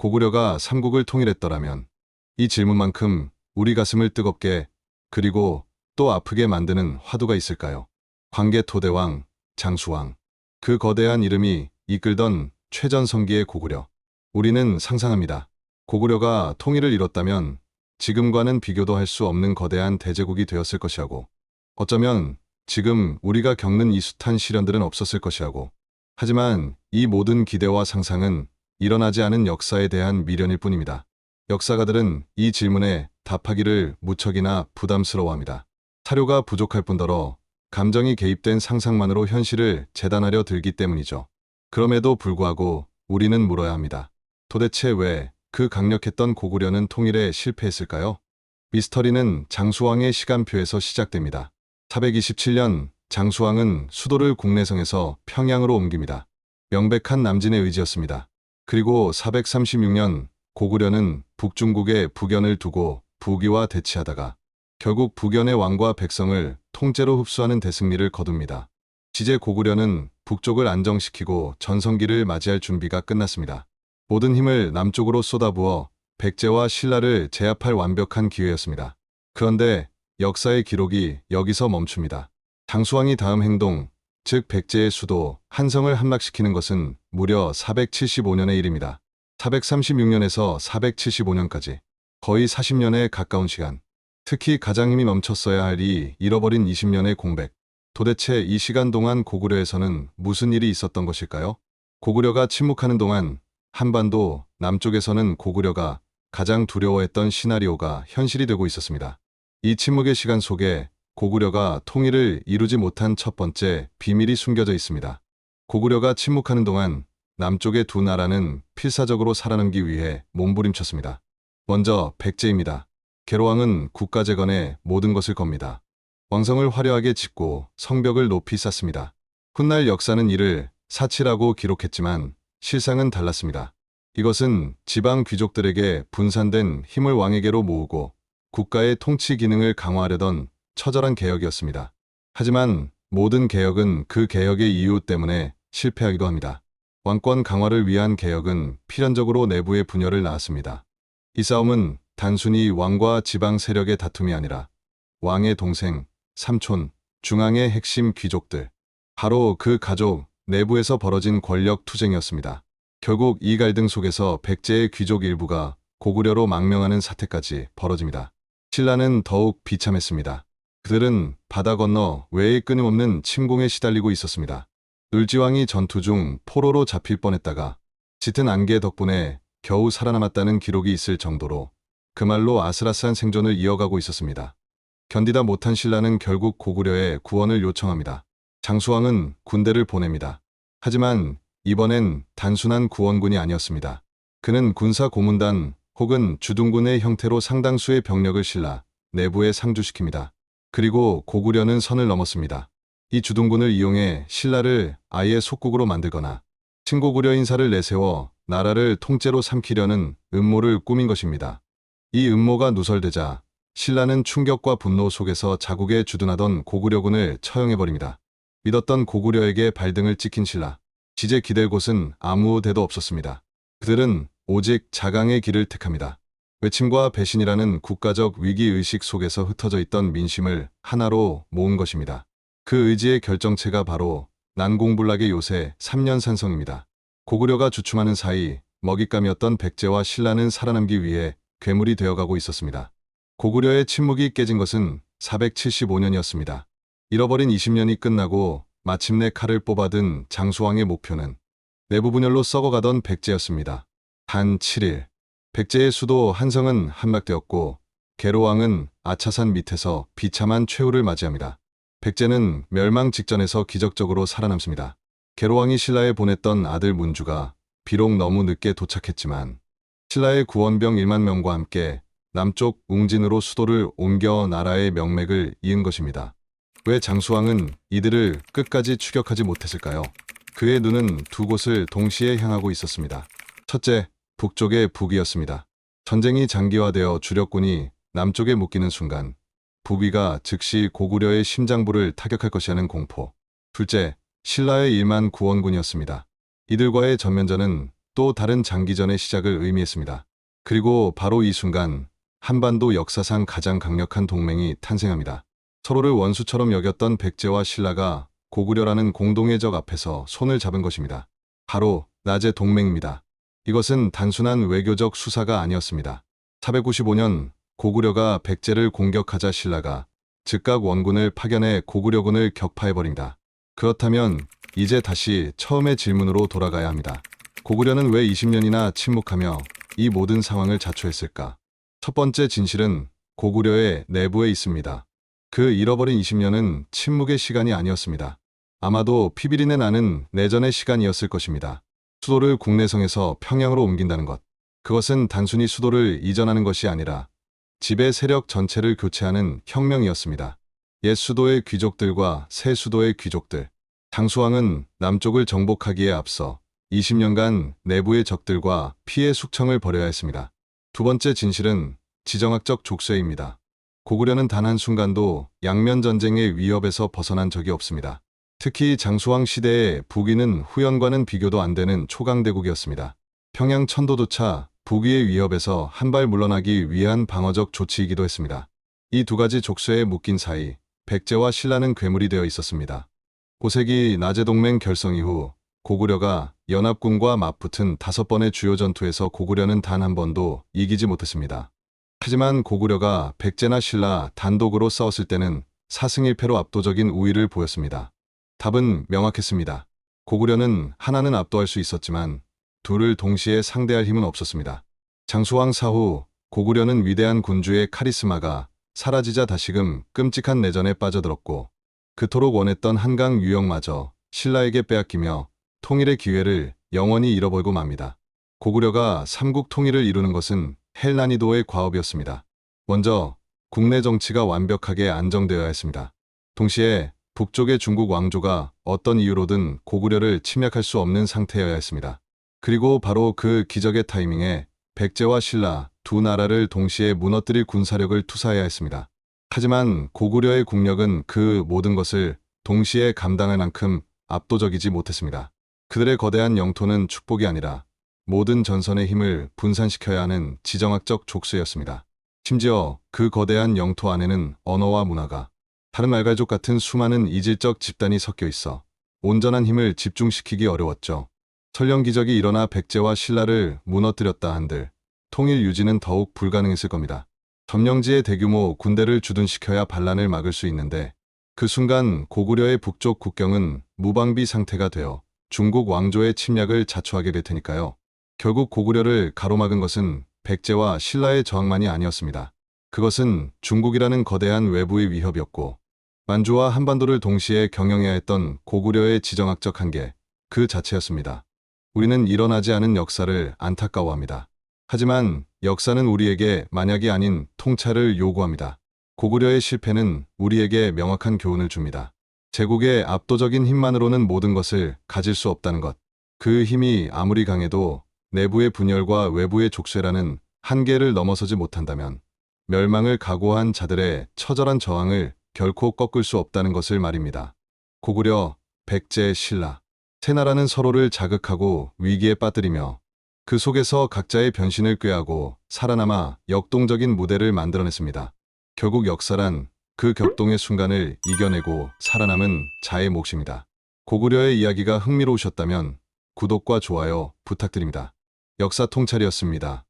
고구려가 삼국을 통일했더라면 이 질문만큼 우리 가슴을 뜨겁게 그리고 또 아프게 만드는 화두가 있을까요? 광개토대왕, 장수왕. 그 거대한 이름이 이끌던 최전성기의 고구려. 우리는 상상합니다. 고구려가 통일을 이뤘다면 지금과는 비교도 할 수 없는 거대한 대제국이 되었을 것이라고. 어쩌면 지금 우리가 겪는 이 숱한 시련들은 없었을 것이라고. 하지만 이 모든 기대와 상상은 일어나지 않은 역사에 대한 미련일 뿐입니다. 역사가들은 이 질문에 답하기를 무척이나 부담스러워합니다. 사료가 부족할 뿐더러 감정이 개입된 상상만으로 현실을 재단하려 들기 때문이죠. 그럼에도 불구하고 우리는 물어야 합니다. 도대체 왜 그 강력했던 고구려는 통일에 실패했을까요? 미스터리는 장수왕의 시간표에서 시작됩니다. 427년 장수왕은 수도를 국내성에서 평양으로 옮깁니다. 명백한 남진의 의지였습니다. 그리고 436년 고구려는 북중국에 북연을 두고 부귀와 대치하다가 결국 북연의 왕과 백성을 통째로 흡수하는 대승리를 거둡니다. 이제 고구려는 북쪽을 안정시키고 전성기를 맞이할 준비가 끝났습니다. 모든 힘을 남쪽으로 쏟아부어 백제와 신라를 제압할 완벽한 기회였습니다. 그런데 역사의 기록이 여기서 멈춥니다. 장수왕이 다음 행동, 즉 백제의 수도 한성을 함락시키는 것은 무려 475년의 일입니다. 436년에서 475년까지 거의 40년에 가까운 시간. 특히 가장 힘이 멈췄어야 할 이 잃어버린 20년의 공백. 도대체 이 시간 동안 고구려에서는 무슨 일이 있었던 것일까요? 고구려가 침묵하는 동안 한반도 남쪽에서는 고구려가 가장 두려워했던 시나리오가 현실이 되고 있었습니다. 이 침묵의 시간 속에 고구려가 통일을 이루지 못한 첫 번째 비밀이 숨겨져 있습니다. 고구려가 침묵하는 동안 남쪽의 두 나라는 필사적으로 살아남기 위해 몸부림쳤습니다. 먼저 백제입니다. 계로왕은 국가재건에 모든 것을 겁니다. 왕성을 화려하게 짓고 성벽을 높이 쌓습니다. 훗날 역사는 이를 사치라고 기록했지만 실상은 달랐습니다. 이것은 지방 귀족들에게 분산된 힘을 왕에게로 모으고 국가의 통치 기능을 강화하려던 처절한 개혁이었습니다. 하지만 모든 개혁은 그 개혁의 이유 때문에 실패하기도 합니다. 왕권 강화를 위한 개혁은 필연적으로 내부의 분열을 낳았습니다. 이 싸움은 단순히 왕과 지방 세력의 다툼이 아니라 왕의 동생, 삼촌, 중앙의 핵심 귀족들, 바로 그 가족 내부에서 벌어진 권력 투쟁이었습니다. 결국 이 갈등 속에서 백제의 귀족 일부가 고구려로 망명하는 사태까지 벌어집니다. 신라는 더욱 비참했습니다. 그들은 바다 건너 외의 끊임없는 침공에 시달리고 있었습니다. 을지왕이 전투 중 포로로 잡힐 뻔했다가 짙은 안개 덕분에 겨우 살아남았다는 기록이 있을 정도로 그말로 아슬아슬한 생존을 이어가고 있었습니다. 견디다 못한 신라는 결국 고구려에 구원을 요청합니다. 장수왕은 군대를 보냅니다. 하지만 이번엔 단순한 구원군이 아니었습니다. 그는 군사 고문단 혹은 주둔군의 형태로 상당수의 병력을 신라 내부에 상주시킵니다. 그리고 고구려는 선을 넘었습니다. 이 주둔군을 이용해 신라를 아예 속국으로 만들거나 친고구려 인사를 내세워 나라를 통째로 삼키려는 음모를 꾸민 것입니다. 이 음모가 누설되자 신라는 충격과 분노 속에서 자국에 주둔하던 고구려군을 처형해버립니다. 믿었던 고구려에게 발등을 찍힌 신라. 이제 기댈 곳은 아무 데도 없었습니다. 그들은 오직 자강의 길을 택합니다. 외침과 배신이라는 국가적 위기의식 속에서 흩어져 있던 민심을 하나로 모은 것입니다. 그 의지의 결정체가 바로 난공불락의 요새 3년 산성입니다. 고구려가 주춤하는 사이 먹잇감이었던 백제와 신라는 살아남기 위해 괴물이 되어가고 있었습니다. 고구려의 침묵이 깨진 것은 475년이었습니다. 잃어버린 20년이 끝나고 마침내 칼을 뽑아든 장수왕의 목표는 내부 분열로 썩어가던 백제였습니다. 단 7일, 백제의 수도 한성은 함락되었고 계로왕은 아차산 밑에서 비참한 최후를 맞이합니다. 백제는 멸망 직전에서 기적적으로 살아남습니다. 계로왕이 신라에 보냈던 아들 문주가 비록 너무 늦게 도착했지만 신라의 구원병 1만 명과 함께 남쪽 웅진으로 수도를 옮겨 나라의 명맥을 이은 것입니다. 왜 장수왕은 이들을 끝까지 추격하지 못했을까요? 그의 눈은 두 곳을 동시에 향하고 있었습니다. 첫째, 북쪽의 북위였습니다. 전쟁이 장기화되어 주력군이 남쪽에 묶이는 순간 북위가 즉시 고구려의 심장부를 타격할 것이라는 공포. 둘째, 신라의 1만 구원군이었습니다. 이들과의 전면전은 또 다른 장기전의 시작을 의미했습니다. 그리고 바로 이 순간 한반도 역사상 가장 강력한 동맹이 탄생합니다. 서로를 원수처럼 여겼던 백제와 신라가 고구려라는 공동의 적 앞에서 손을 잡은 것입니다. 바로 낮의 동맹입니다. 이것은 단순한 외교적 수사가 아니었습니다. 495년 고구려가 백제를 공격하자 신라가 즉각 원군을 파견해 고구려군을 격파해버립니다. 그렇다면 이제 다시 처음의 질문으로 돌아가야 합니다. 고구려는 왜 20년이나 침묵하며 이 모든 상황을 자초했을까? 첫 번째 진실은 고구려의 내부에 있습니다. 그 잃어버린 20년은 침묵의 시간이 아니었습니다. 아마도 피비린내 나는 내전의 시간이었을 것입니다. 수도를 국내성에서 평양으로 옮긴다는 것. 그것은 단순히 수도를 이전하는 것이 아니라 지배 세력 전체를 교체하는 혁명이었습니다. 옛 수도의 귀족들과 새 수도의 귀족들. 장수왕은 남쪽을 정복하기에 앞서 20년간 내부의 적들과 피해 숙청을 벌여야 했습니다. 두 번째 진실은 지정학적 족쇄입니다. 고구려는 단 한순간도 양면 전쟁의 위협에서 벗어난 적이 없습니다. 특히 장수왕 시대의 북위는 후연과는 비교도 안 되는 초강대국이었습니다. 평양 천도조차 북위의 위협에서 한 발 물러나기 위한 방어적 조치이기도 했습니다. 이 두 가지 족쇄에 묶인 사이 백제와 신라는 괴물이 되어 있었습니다. 고색이 낮의 동맹 결성 이후 고구려가 연합군과 맞붙은 5번의 주요 전투에서 고구려는 단 한 번도 이기지 못했습니다. 하지만 고구려가 백제나 신라 단독으로 싸웠을 때는 4승 1패로 압도적인 우위를 보였습니다. 답은 명확했습니다. 고구려는 하나는 압도할 수 있었지만 둘을 동시에 상대할 힘은 없었습니다. 장수왕 사후 고구려는 위대한 군주의 카리스마가 사라지자 다시금 끔찍한 내전에 빠져들었고 그토록 원했던 한강 유역마저 신라에게 빼앗기며 통일의 기회를 영원히 잃어버리고 맙니다. 고구려가 삼국 통일을 이루는 것은 헬난이도의 과업이었습니다. 먼저 국내 정치가 완벽하게 안정되어야 했습니다. 동시에 북쪽의 중국 왕조가 어떤 이유로든 고구려를 침략할 수 없는 상태여야 했습니다. 그리고 바로 그 기적의 타이밍에 백제와 신라 두 나라를 동시에 무너뜨릴 군사력을 투사해야 했습니다. 하지만 고구려의 국력은 그 모든 것을 동시에 감당할 만큼 압도적이지 못했습니다. 그들의 거대한 영토는 축복이 아니라 모든 전선의 힘을 분산시켜야 하는 지정학적 족쇄였습니다. 심지어 그 거대한 영토 안에는 언어와 문화가 다른 말갈족 같은 수많은 이질적 집단이 섞여 있어 온전한 힘을 집중시키기 어려웠죠. 설령 기적이 일어나 백제와 신라를 무너뜨렸다 한들 통일 유지는 더욱 불가능했을 겁니다. 점령지에 대규모 군대를 주둔시켜야 반란을 막을 수 있는데 그 순간 고구려의 북쪽 국경은 무방비 상태가 되어 중국 왕조의 침략을 자초하게 될 테니까요. 결국 고구려를 가로막은 것은 백제와 신라의 저항만이 아니었습니다. 그것은 중국이라는 거대한 외부의 위협이었고 만주와 한반도를 동시에 경영해야 했던 고구려의 지정학적 한계 그 자체였습니다. 우리는 일어나지 않은 역사를 안타까워합니다. 하지만 역사는 우리에게 만약이 아닌 통찰을 요구합니다. 고구려의 실패는 우리에게 명확한 교훈을 줍니다. 제국의 압도적인 힘만으로는 모든 것을 가질 수 없다는 것. 그 힘이 아무리 강해도 내부의 분열과 외부의 족쇄라는 한계를 넘어서지 못한다면 멸망을 각오한 자들의 처절한 저항을 결코 꺾을 수 없다는 것을 말입니다. 고구려, 백제, 신라. 세 나라는 서로를 자극하고 위기에 빠뜨리며 그 속에서 각자의 변신을 꾀하고 살아남아 역동적인 무대를 만들어냈습니다. 결국 역사란 그 격동의 순간을 이겨내고 살아남은 자의 몫입니다. 고구려의 이야기가 흥미로우셨다면 구독과 좋아요 부탁드립니다. 역사 통찰이었습니다.